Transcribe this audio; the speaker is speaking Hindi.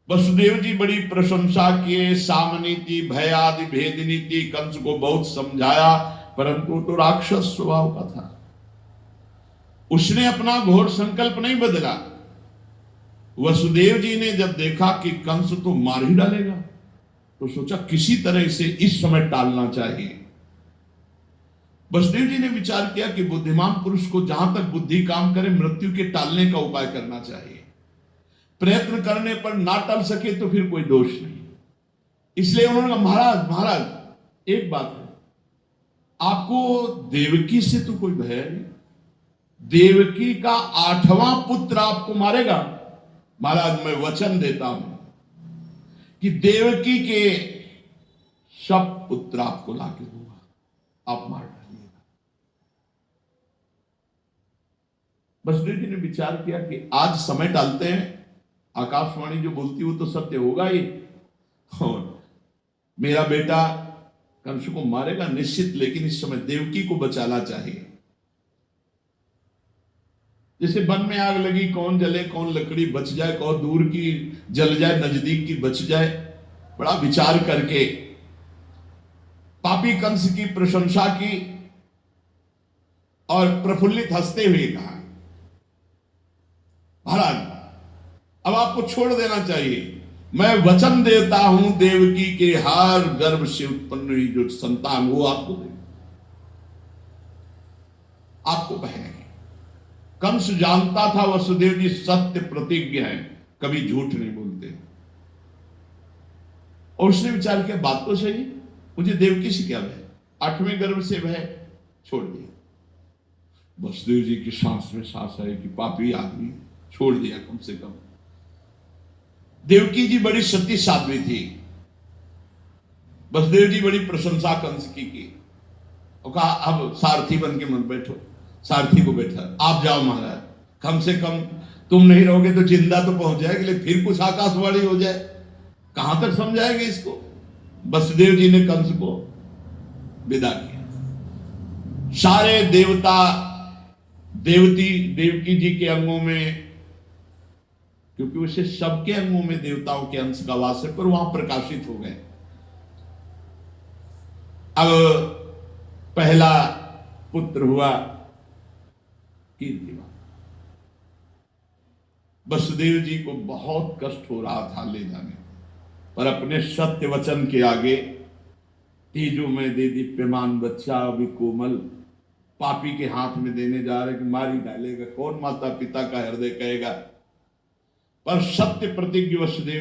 वसुदेव जी बड़ी प्रशंसा किए, सामनीति भय आदि भेद नीति कंस को बहुत समझाया, परंतु तो राक्षस स्वभाव का था। उसने अपना घोर संकल्प नहीं बदला। वसुदेव जी ने जब देखा कि कंस तो मार ही डालेगा, तो सोचा किसी तरह इसे इस समय टालना चाहिए। वसुदेव जी ने विचार किया कि बुद्धिमान पुरुष को जहां तक बुद्धि काम करे मृत्यु के टालने का उपाय करना चाहिए। प्रयत्न करने पर ना टल सके तो फिर कोई दोष नहीं। इसलिए उन्होंने कहा, महाराज महाराज एक बात है, आपको देवकी से तो कोई भय नहीं। देवकी का 8वां पुत्र आपको मारेगा। महाराज मैं वचन देता हूं कि देवकी के सब पुत्र आपको लाके दूंगा, आप मार डालिएगा। वसुदेव जी ने विचार किया कि आज समय डालते हैं, आकाशवाणी जो बोलती वो तो सत्य होगा ही, और मेरा बेटा कंस को मारेगा निश्चित, लेकिन इस समय देवकी को बचाना चाहिए। जैसे वन में आग लगी, कौन जले कौन लकड़ी बच जाए, कौन दूर की जल जाए नजदीक की बच जाए। बड़ा विचार करके पापी कंस की प्रशंसा की और प्रफुल्लित हंसते हुए कहा, महाराज अब आपको छोड़ देना चाहिए। मैं वचन देता हूं देवकी के हर गर्भ से उत्पन्न हुई जो संतान वो आपको दे, आपको बहने। कंस जानता था वसुदेव जी सत्य प्रतिज्ञ हैं, कभी झूठ नहीं बोलते। और उसने विचार किया बात तो सही, मुझे देवकी से क्या भय, 8वें गर्भ से भय, छोड़ दिया। वसुदेव जी की सांस में सांस आई कि पापी आदमी, छोड़ दिया कम से कम। देवकी जी बड़ी सती साध्वी थी। वसुदेव जी बड़ी प्रशंसा कंस की और कहा अब सारथी बन के मत बैठो। सारथी को बैठा, आप जाओ महाराज, कम से कम तुम नहीं रहोगे तो जिंदा तो पहुंच जाएगी, लेकिन फिर कुछ आकाशवाणी हो जाए कहां तक समझाएंगे इसको। वसुदेव जी ने कंस को विदा किया। सारे देवता देवती देवकी जी के अंगों में, क्योंकि उसे सबके अंगों में देवताओं के अंश का वास है, पर वहां प्रकाशित हो गए। अब पहला पुत्र हुआ कीर्तिमान। वसुदेव जी को बहुत कष्ट हो रहा था ले जाने, पर अपने सत्य वचन के आगे तेजो में दे दीप्यमान बच्चा अभी कोमल पापी के हाथ में देने जा रहे कि मारी डालेगा, कौन माता पिता का हृदय कहेगा। पर सत्य प्रतिज्ञ वसुदेव